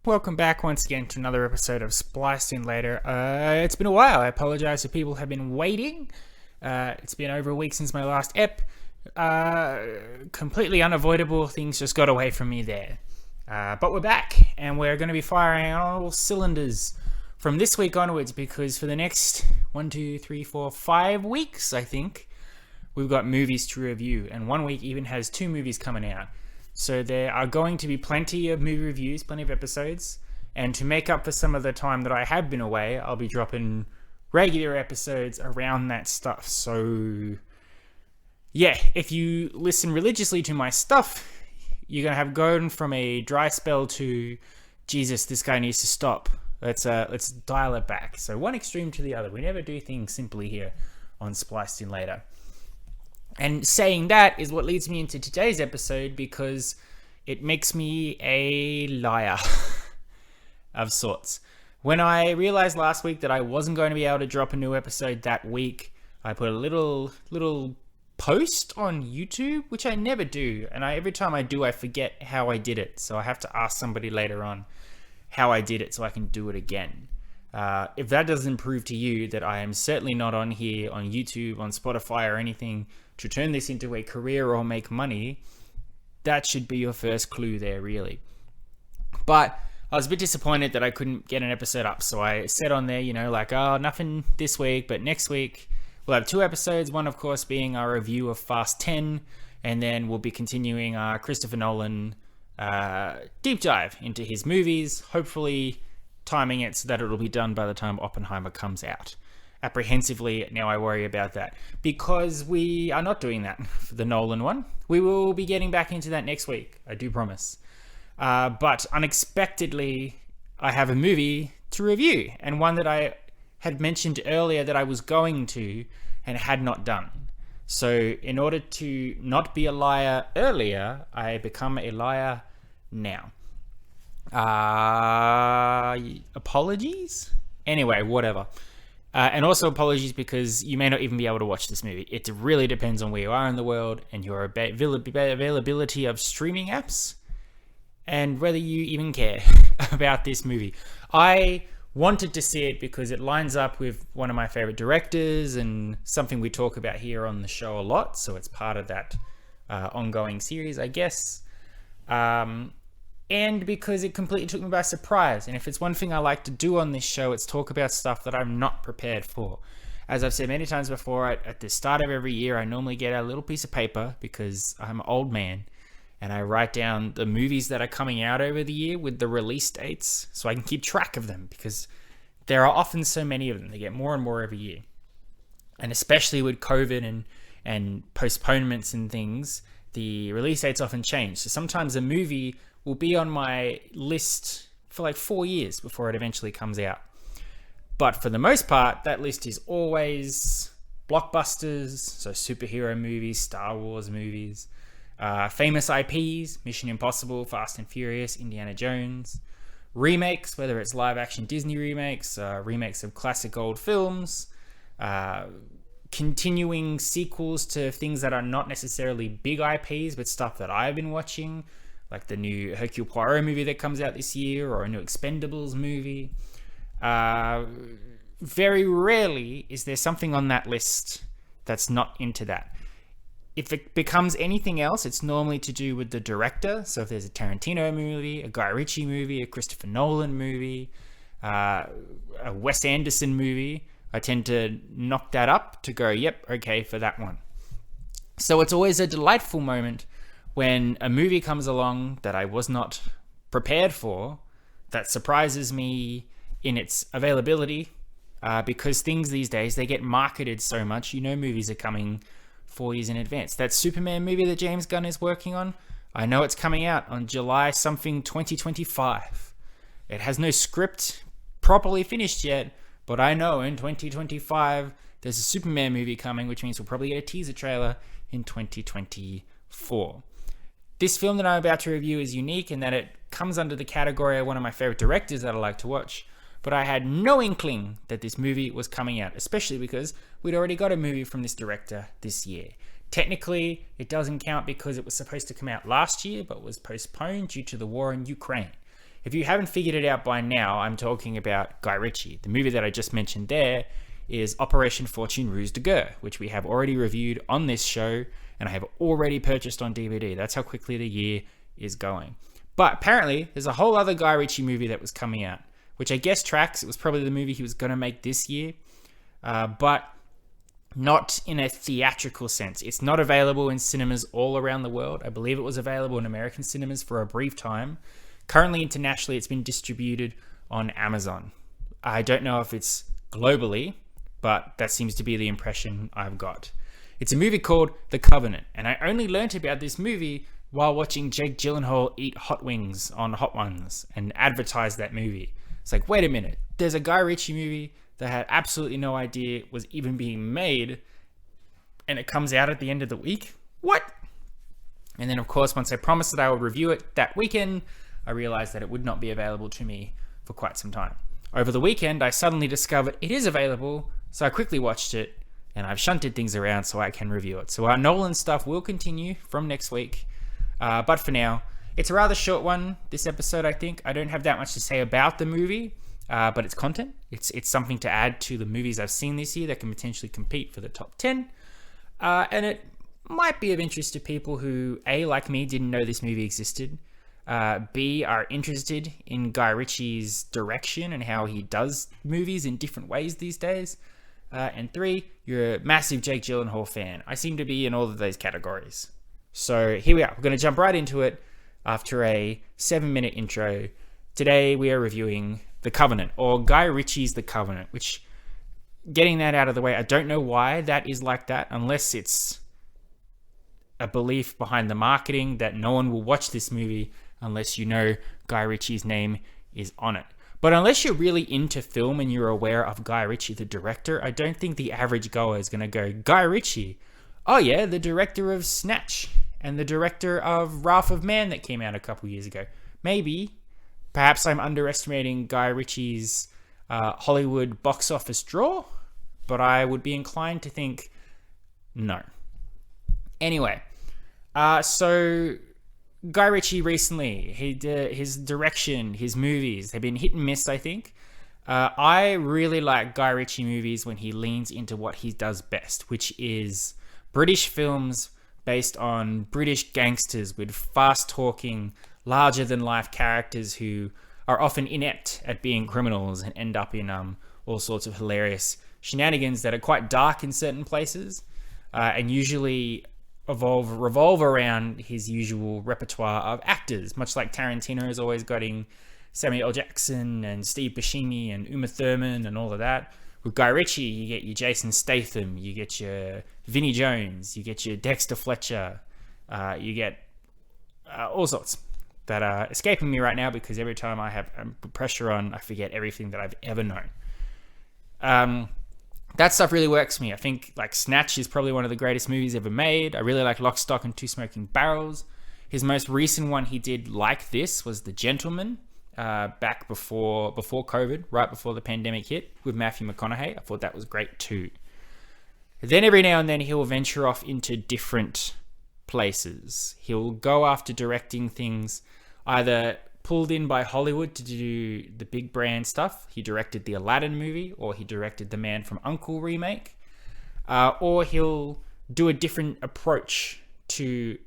Welcome back once again to another episode of Spliced In Later. It's been a while. I apologize if people have been waiting. It's been over a week since my last ep. Completely unavoidable. Things just got away from me there. But we're back, and we're going to be firing on all cylinders from this week onwards, because for the next 5 weeks, I think, we've got movies to review, and one week even has 2 movies coming out. So there are going to be plenty of movie reviews, plenty of episodes, and to make up for some of the time that I have been away, I'll be dropping regular episodes around that stuff. So yeah, if you listen religiously to my stuff, you're going to have gone from a dry spell to, Jesus, this guy needs to stop. Let's dial it back. So one extreme to the other. We never do things simply here on Spliced In Later. And saying that is what leads me into today's episode, because it makes me a liar of sorts. When I realized last week that I wasn't going to be able to drop a new episode that week, I put a little post on YouTube, which I never do. And every time I do, I forget how I did it. So I have to ask somebody later on how I did it so I can do it again. If that doesn't prove to you that I am certainly not on here on YouTube, on Spotify or anything to turn this into a career or make money, that should be your first clue there, really. But I was a bit disappointed that I couldn't get an episode up. So I said on there, nothing this week, but next week we'll have 2 episodes. One, of course, being our review of Fast 10. And then we'll be continuing our Christopher Nolan deep dive into his movies, hopefully timing it so that it'll be done by the time Oppenheimer comes out. Apprehensively, now I worry about that, because we are not doing that for the Nolan one. We will be getting back into that next week, I do promise. But unexpectedly, I have a movie to review, and one that I had mentioned earlier that I was going to and had not done. So in order to not be a liar earlier, I become a liar now. Apologies? Anyway, whatever. And also apologies because you may not even be able to watch this movie. It really depends on where you are in the world and your availability of streaming apps, and whether you even care about this movie. I wanted to see it because it lines up with one of my favorite directors and something we talk about here on the show a lot. So it's part of that ongoing series, I guess. And because it completely took me by surprise. And if it's one thing I like to do on this show, it's talk about stuff that I'm not prepared for. As I've said many times before, at the start of every year, I normally get a little piece of paper, because I'm an old man, and I write down the movies that are coming out over the year with the release dates so I can keep track of them, because there are often so many of them. They get more and more every year. And especially with COVID and postponements and things, the release dates often change. So sometimes a movie will be on my list for like 4 years before it eventually comes out. But for the most part, that list is always blockbusters, so superhero movies, Star Wars movies, famous IPs, Mission Impossible, Fast and Furious, Indiana Jones, remakes, whether it's live action Disney remakes, remakes of classic old films, continuing sequels to things that are not necessarily big IPs, but stuff that I've been watching, like the new Hercule Poirot movie that comes out this year, or a new Expendables movie. Very rarely is there something on that list that's not into that. If it becomes anything else, it's normally to do with the director. So if there's a Tarantino movie, a Guy Ritchie movie, a Christopher Nolan movie, a Wes Anderson movie, I tend to knock that up to go, yep, okay, for that one. So it's always a delightful moment when a movie comes along that I was not prepared for, that surprises me in its availability, because things these days, they get marketed so much. Movies are coming 4 years in advance. That Superman movie that James Gunn is working on, I know it's coming out on July something 2025. It has no script properly finished yet, but I know in 2025 there's a Superman movie coming, which means we'll probably get a teaser trailer in 2024. This film that I'm about to review is unique in that it comes under the category of one of my favorite directors that I like to watch, but I had no inkling that this movie was coming out, especially because we'd already got a movie from this director this year. Technically, it doesn't count because it was supposed to come out last year, but was postponed due to the war in Ukraine. If you haven't figured it out by now, I'm talking about Guy Ritchie. The movie that I just mentioned there is Operation Fortune Ruse de Guerre, which we have already reviewed on this show, and I have already purchased on DVD. That's how quickly the year is going. But apparently, there's a whole other Guy Ritchie movie that was coming out, which I guess tracks. It was probably the movie he was going to make this year, but not in a theatrical sense. It's not available in cinemas all around the world. I believe it was available in American cinemas for a brief time. Currently, internationally, it's been distributed on Amazon. I don't know if it's globally, but that seems to be the impression I've got. It's a movie called The Covenant, and I only learnt about this movie while watching Jake Gyllenhaal eat hot wings on Hot Ones and advertise that movie. It's like, wait a minute, there's a Guy Ritchie movie that I had absolutely no idea was even being made, and it comes out at the end of the week? What? And then, of course, once I promised that I would review it that weekend, I realized that it would not be available to me for quite some time. Over the weekend, I suddenly discovered it is available, so I quickly watched it, and I've shunted things around so I can review it. So our Nolan stuff will continue from next week, but for now, it's a rather short one, this episode, I think. I don't have that much to say about the movie, but it's content. It's something to add to the movies I've seen this year that can potentially compete for the top 10. And it might be of interest to people who, A, like me, didn't know this movie existed, B, are interested in Guy Ritchie's direction and how he does movies in different ways these days, and 3, you're a massive Jake Gyllenhaal fan. I seem to be in all of those categories. So here we are. We're going to jump right into it after a 7-minute intro. Today we are reviewing The Covenant, or Guy Ritchie's The Covenant, which, getting that out of the way, I don't know why that is like that, unless it's a belief behind the marketing that no one will watch this movie unless you know Guy Ritchie's name is on it. But unless you're really into film and you're aware of Guy Ritchie, the director, I don't think the average goer is going to go, Guy Ritchie? Oh yeah, the director of Snatch and the director of Wrath of Man that came out a couple years ago. Maybe. Perhaps I'm underestimating Guy Ritchie's Hollywood box office draw, but I would be inclined to think no. Anyway, so Guy Ritchie recently, his direction, his movies have been hit and miss, I think. I really like Guy Ritchie movies when he leans into what he does best, which is British films based on British gangsters with fast-talking, larger-than-life characters who are often inept at being criminals and end up in all sorts of hilarious shenanigans that are quite dark in certain places, and usually revolve around his usual repertoire of actors, much like Tarantino has always got in Samuel L. Jackson and Steve Buscemi and Uma Thurman and all of that. With Guy Ritchie, you get your Jason Statham, you get your Vinnie Jones, you get your Dexter Fletcher, you get all sorts that are escaping me right now because every time I have pressure on, I forget everything that I've ever known. That stuff really works for me. I think like Snatch is probably one of the greatest movies ever made. I really like Lock, Stock and Two Smoking Barrels. His most recent one he did like this was The Gentleman, back before COVID, right before the pandemic hit, with Matthew McConaughey. I thought that was great too. Then every now and then he'll venture off into different places. He'll go after directing things either pulled in by Hollywood to do the big brand stuff. He directed the Aladdin movie, or he directed the Man from U.N.C.L.E. remake, or he'll do a different approach to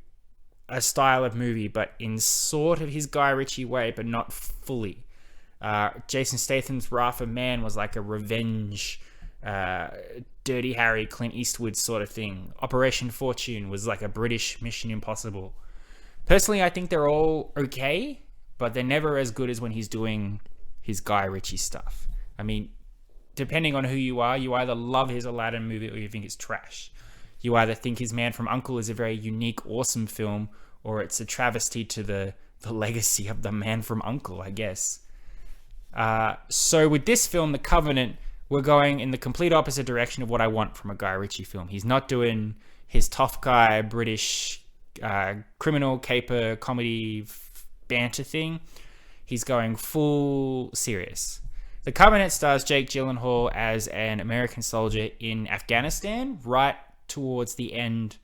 a style of movie, but in sort of his Guy Ritchie way, but not fully. Jason Statham's Wrath of Man was like a revenge, Dirty Harry, Clint Eastwood sort of thing. Operation Fortune was like a British Mission Impossible. Personally, I think they're all okay, but they're never as good as when he's doing his Guy Ritchie stuff. I mean, depending on who you are, you either love his Aladdin movie or you think it's trash. You either think his Man from U.N.C.L.E. is a very unique, awesome film, or it's a travesty to the legacy of the Man from U.N.C.L.E., I guess. So with this film, The Covenant, we're going in the complete opposite direction of what I want from a Guy Ritchie film. He's not doing his tough guy, British criminal caper comedy banter thing. He's going full serious. The Covenant stars Jake Gyllenhaal as an American soldier in Afghanistan, right towards the end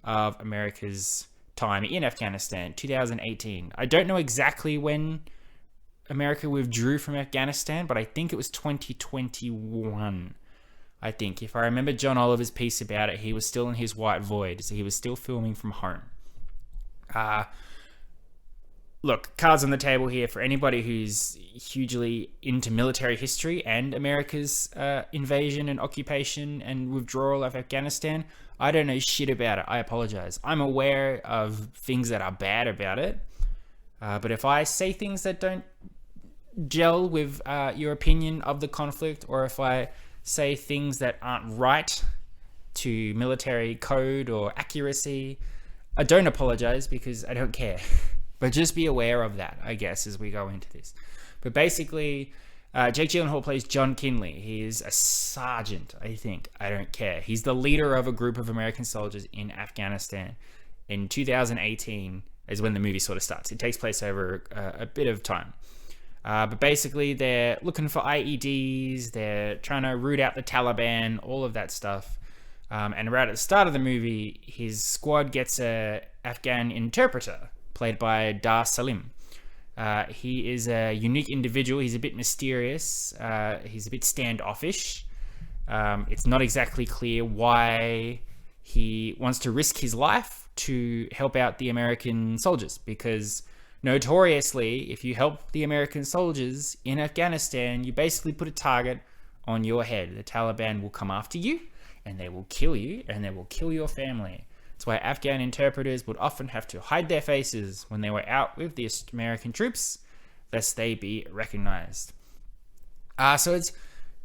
of America's time in Afghanistan, 2018. I don't know exactly when America withdrew from Afghanistan, but I think it was 2021. I think, if I remember John Oliver's piece about it, he was still in his white void, so he was still filming from home. Look, cards on the table here for anybody who's hugely into military history and America's invasion and occupation and withdrawal of Afghanistan. I don't know shit about it. I apologize. I'm aware of things that are bad about it, but if I say things that don't gel with your opinion of the conflict, or if I say things that aren't right to military code or accuracy, I don't apologize because I don't care. But just be aware of that, I guess, as we go into this. But basically, Jake Gyllenhaal plays John Kinley. He is a sergeant, I think. I don't care. He's the leader of a group of American soldiers in Afghanistan. In 2018 is when the movie sort of starts. It takes place over a bit of time. But basically, they're looking for IEDs. They're trying to root out the Taliban, all of that stuff. And right at the start of the movie, his squad gets a Afghan interpreter played by Dar Salim. He is a unique individual. He's a bit mysterious. He's a bit standoffish. It's not exactly clear why he wants to risk his life to help out the American soldiers, because notoriously, if you help the American soldiers in Afghanistan, you basically put a target on your head. The Taliban will come after you, and they will kill you, and they will kill your family. That's why Afghan interpreters would often have to hide their faces when they were out with the American troops, lest they be recognized. So it's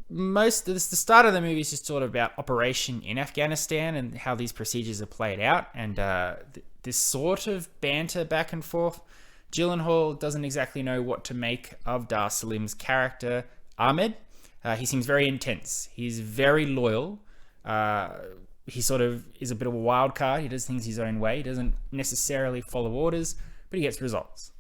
the start of the movie is just sort of about operation in Afghanistan and how these procedures are played out, and this sort of banter back and forth. Gyllenhaal doesn't exactly know what to make of Dar Salim's character, Ahmed. He seems very intense. He's very loyal. He sort of is a bit of a wild card. He does things his own way. He doesn't necessarily follow orders, but he gets results.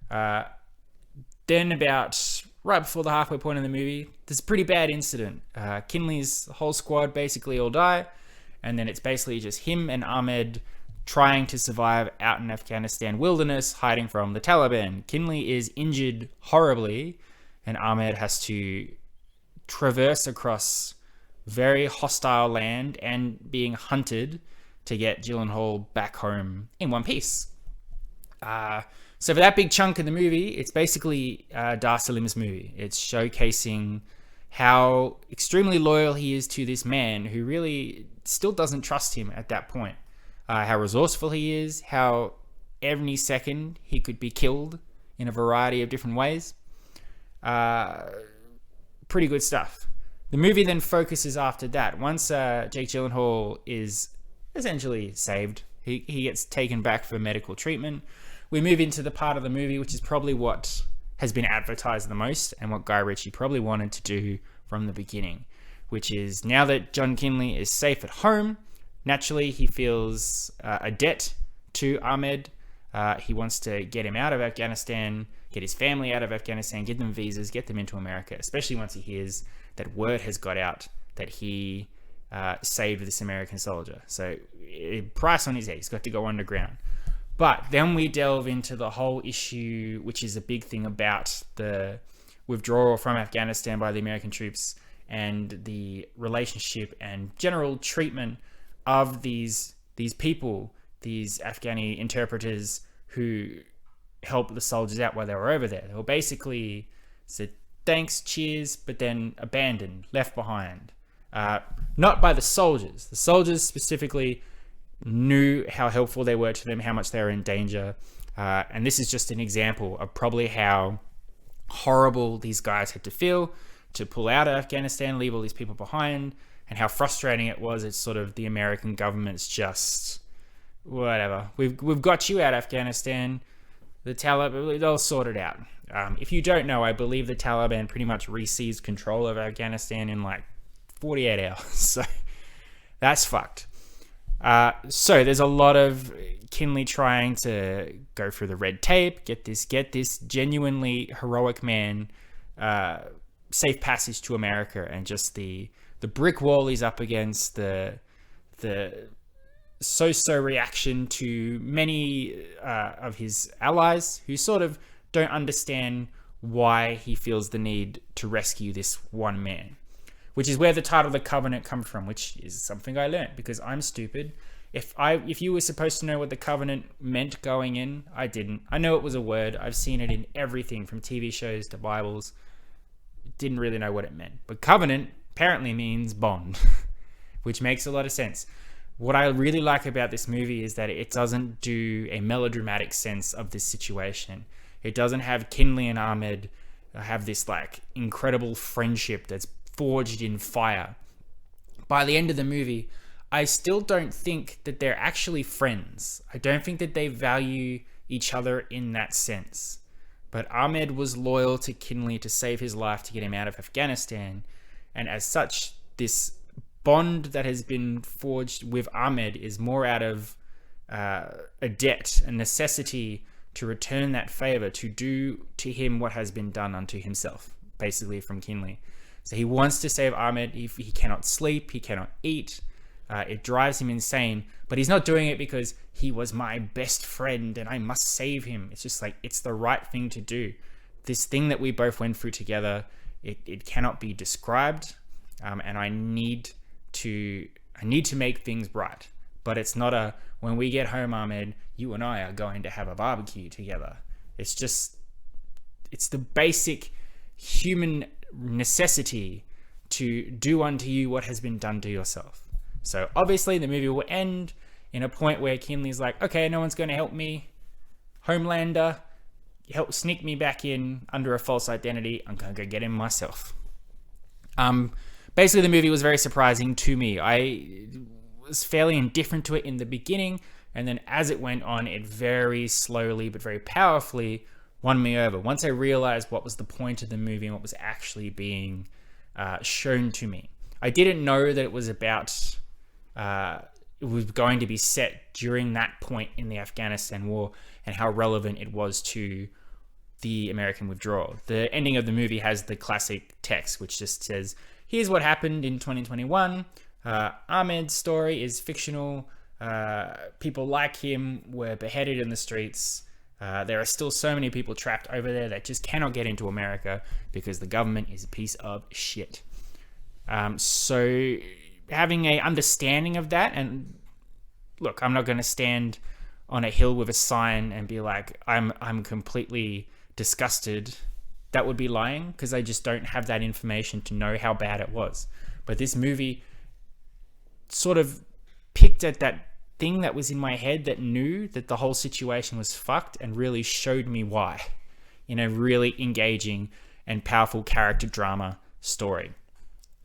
Then about right before the halfway point in the movie, there's a pretty bad incident. Kinley's whole squad basically all die, and then it's basically just him and Ahmed trying to survive out in Afghanistan wilderness, hiding from the Taliban. Kinley is injured horribly, and Ahmed has to traverse across very hostile land and being hunted to get Gyllenhaal back home in one piece. So for that big chunk of the movie, it's basically Dar Salim's movie. It's showcasing how extremely loyal he is to this man who really still doesn't trust him at that point. How resourceful he is, how every second he could be killed in a variety of different ways. Pretty good stuff. The movie then focuses after that. Once Jake Gyllenhaal is essentially saved, he gets taken back for medical treatment. We move into the part of the movie which is probably what has been advertised the most and what Guy Ritchie probably wanted to do from the beginning, which is now that John Kinley is safe at home, naturally he feels a debt to Ahmed. He wants to get him out of Afghanistan, get his family out of Afghanistan, get them visas, get them into America, especially once he hears that word has got out that he saved this American soldier. So, price on his head, he's got to go underground. But then we delve into the whole issue, which is a big thing about the withdrawal from Afghanistan by the American troops and the relationship and general treatment of these people, these Afghani interpreters who helped the soldiers out while they were over there. They were basically said, thanks, cheers, but then abandoned, left behind. Not by the soldiers. The soldiers specifically knew how helpful they were to them, how much they were in danger. And this is just an example of probably how horrible these guys had to feel to pull out of Afghanistan, leave all these people behind, and how frustrating it was. It's sort of the American government's just, whatever. We've got you out of Afghanistan. The Taliban, they'll sort it out. If you don't know, I believe the Taliban pretty much re-seized control of Afghanistan in like 48 hours. So that's fucked. So there's a lot of Kinley trying to go through the red tape, get this genuinely heroic man safe passage to America, and just the brick wall he's up against, the so-so reaction to many of his allies who sort of don't understand why he feels the need to rescue this one man, which is where the title The Covenant comes from, which is something I learned because I'm stupid. If you were supposed to know what the covenant meant going in, I didn't. I know it was a word. I've seen it in everything from TV shows to Bibles. Didn't really know what it meant. But covenant apparently means bond, which makes a lot of sense. What I really like about this movie is that it doesn't do a melodramatic sense of this situation. It doesn't have Kinley and Ahmed have this like incredible friendship that's forged in fire. By the end of the movie, I still don't think that they're actually friends. I don't think that they value each other in that sense. But Ahmed was loyal to Kinley to save his life to get him out of Afghanistan. And as such, this bond that has been forged with Ahmed is more out of a debt, a necessity to return that favor, to do to him what has been done unto himself, basically from Kinley. So he wants to save Ahmed. He cannot sleep, he cannot eat. It drives him insane, but he's not doing it because he was my best friend and I must save him. It's just like, it's the right thing to do. This thing that we both went through together, it cannot be described, and I need to make things right. But it's not a, when we get home, Ahmed, you and I are going to have a barbecue together. It's the basic human necessity to do unto you what has been done to yourself. So obviously the movie will end in a point where Kinley's like, okay, no one's going to help me. Homelander, help sneak me back in under a false identity. I'm going to go get him myself. Basically the movie was very surprising to me. I was fairly indifferent to it in the beginning, and then as it went on, it very slowly but very powerfully won me over. Once I realized what was the point of the movie and what was actually being shown to me. I didn't know that it was about... it was going to be set during that point in the Afghanistan war and how relevant it was to the American withdrawal. The ending of the movie has the classic text, which just says, here's what happened in 2021. Ahmed's story is fictional. People like him were beheaded in the streets. There are still so many people trapped over there that just cannot get into America because the government is a piece of shit. So having a understanding of that, and look, I'm not going to stand on a hill with a sign and be like, I'm completely disgusted. That would be lying, because I just don't have that information to know how bad it was. But this movie sort of picked at that thing that was in my head that knew that the whole situation was fucked and really showed me why in a really engaging and powerful character drama story.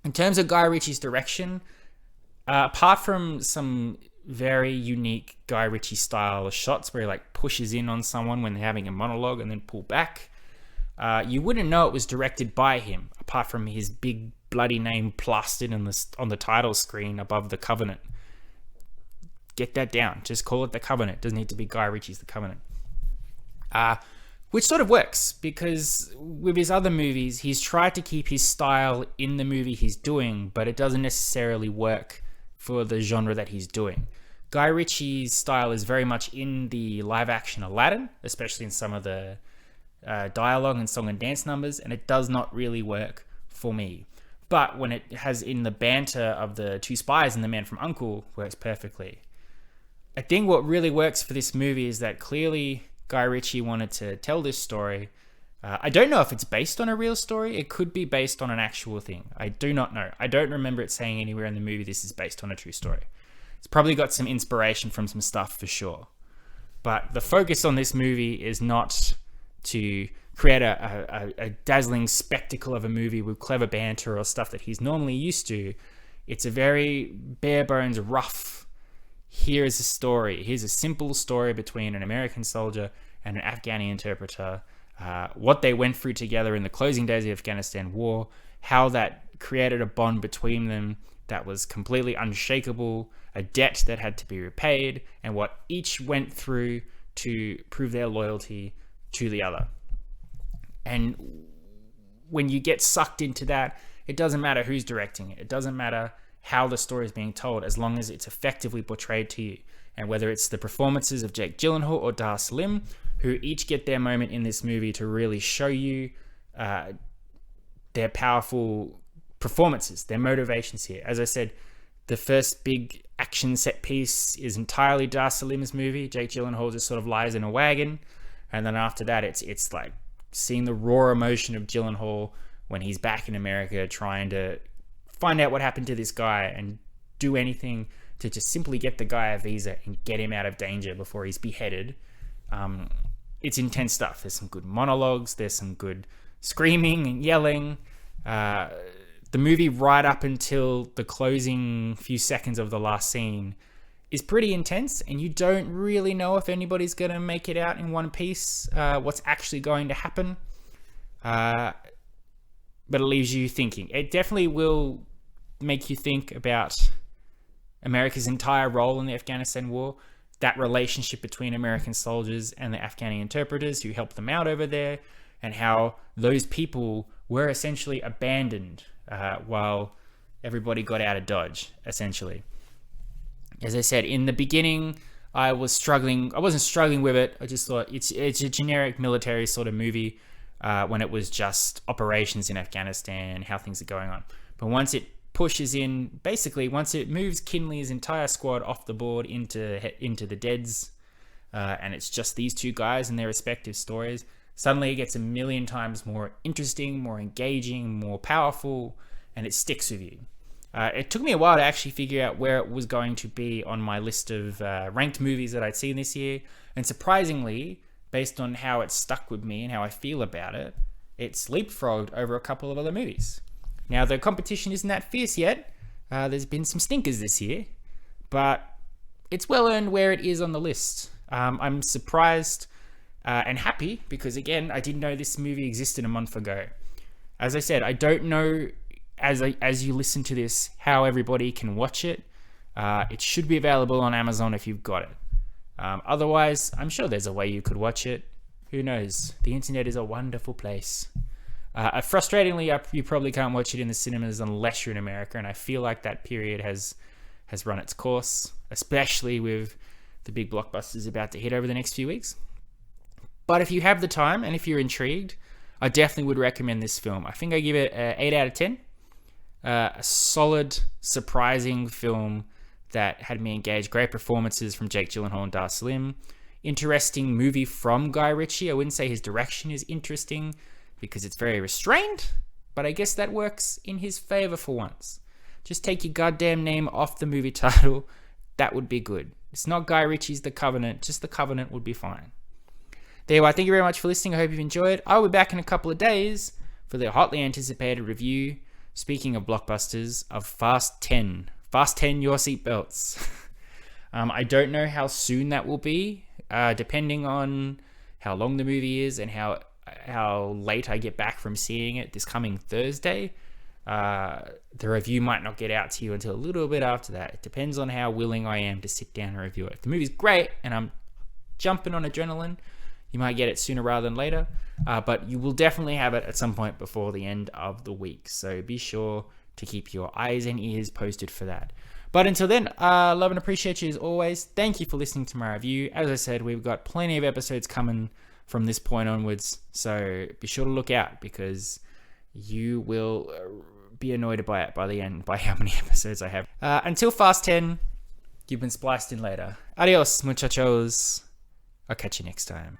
In terms of Guy Ritchie's direction, apart from some very unique Guy Ritchie style shots where he like pushes in on someone when they're having a monologue and then pull back, you wouldn't know it was directed by him, apart from his big bloody name plastered on the title screen above The Covenant. Get that down. Just call it The Covenant. It doesn't need to be Guy Ritchie's The Covenant. Which sort of works, because with his other movies, he's tried to keep his style in the movie he's doing, but it doesn't necessarily work for the genre that he's doing. Guy Ritchie's style is very much in the live-action Aladdin, especially in some of the dialogue and song and dance numbers, and it does not really work for me. But when it has in the banter of the two spies and the man from U.N.C.L.E. works perfectly. I think what really works for this movie is that clearly Guy Ritchie wanted to tell this story. I don't know if it's based on a real story. It could be based on an actual thing. I do not know. I don't remember it saying anywhere in the movie this is based on a true story. It's probably got some inspiration from some stuff for sure. But the focus on this movie is not to create a dazzling spectacle of a movie with clever banter or stuff that he's normally used to. It's a very bare bones, rough, here's a story. Here's a simple story between an American soldier and an Afghani interpreter. What they went through together in the closing days of the Afghanistan war, how that created a bond between them that was completely unshakable, a debt that had to be repaid, and what each went through to prove their loyalty to the other. And when you get sucked into that, it doesn't matter who's directing it. It doesn't matter how the story is being told, as long as it's effectively portrayed to you. And whether it's the performances of Jake Gyllenhaal or Dar Salim, who each get their moment in this movie to really show you their powerful performances, their motivations here. As I said, the first big action set piece is entirely Dar Salim's movie. Jake Gyllenhaal just sort of lies in a wagon, and then after that, it's like seeing the raw emotion of Gyllenhaal when he's back in America, trying to find out what happened to this guy and do anything to just simply get the guy a visa and get him out of danger before he's beheaded. It's intense stuff. There's some good monologues. There's some good screaming and yelling. The movie right up until the closing few seconds of the last scene is pretty intense, and you don't really know if anybody's going to make it out in one piece, what's actually going to happen. But it leaves you thinking. It definitely will make you think about America's entire role in the Afghanistan war, that relationship between American soldiers and the Afghani interpreters who helped them out over there, and how those people were essentially abandoned while everybody got out of Dodge, essentially. As I said, in the beginning, I wasn't struggling with it. I just thought it's a generic military sort of movie when it was just operations in Afghanistan, how things are going on. But once it pushes in, basically, once it moves Kinley's entire squad off the board into the deads, and it's just these two guys and their respective stories, suddenly it gets a million times more interesting, more engaging, more powerful, and it sticks with you. It took me a while to actually figure out where it was going to be on my list of ranked movies that I'd seen this year, and surprisingly, based on how it stuck with me and how I feel about it, it's leapfrogged over a couple of other movies. Now, the competition isn't that fierce yet. There's been some stinkers this year, but it's well earned where it is on the list. I'm surprised and happy because, again, I didn't know this movie existed a month ago. As I said, I don't know, as you listen to this, how everybody can watch it. It should be available on Amazon if you've got it. Otherwise, I'm sure there's a way you could watch it. Who knows? The internet is a wonderful place. Frustratingly, you probably can't watch it in the cinemas unless you're in America, and I feel like that period has run its course, especially with the big blockbusters about to hit over the next few weeks. But if you have the time and if you're intrigued, I definitely would recommend this film. I think I give it an 8 out of 10. A solid, surprising film that had me engaged. Great performances from Jake Gyllenhaal and Dar Salim. Interesting movie from Guy Ritchie. I wouldn't say his direction is interesting because it's very restrained, but I guess that works in his favor for once. Just take your goddamn name off the movie title. That would be good. It's not Guy Ritchie's The Covenant. Just The Covenant would be fine. There you are. Thank you very much for listening. I hope you've enjoyed. I'll be back in a couple of days for the hotly anticipated review, speaking of blockbusters, of Fast 10. Fast 10 your seatbelts. I don't know how soon that will be, depending on how long the movie is and how late I get back from seeing it this coming Thursday. The review might not get out to you until a little bit after that. It depends on how willing I am to sit down and review it. If the movie's great and I'm jumping on adrenaline, you might get it sooner rather than later. But you will definitely have it at some point before the end of the week. So be sure to keep your eyes and ears posted for that. But until then, love and appreciate you as always. Thank you for listening to my review. As I said, we've got plenty of episodes coming from this point onwards. So be sure to look out because you will be annoyed by it by the end, by how many episodes I have. Until Fast 10, you've been spliced in later. Adios, muchachos. I'll catch you next time.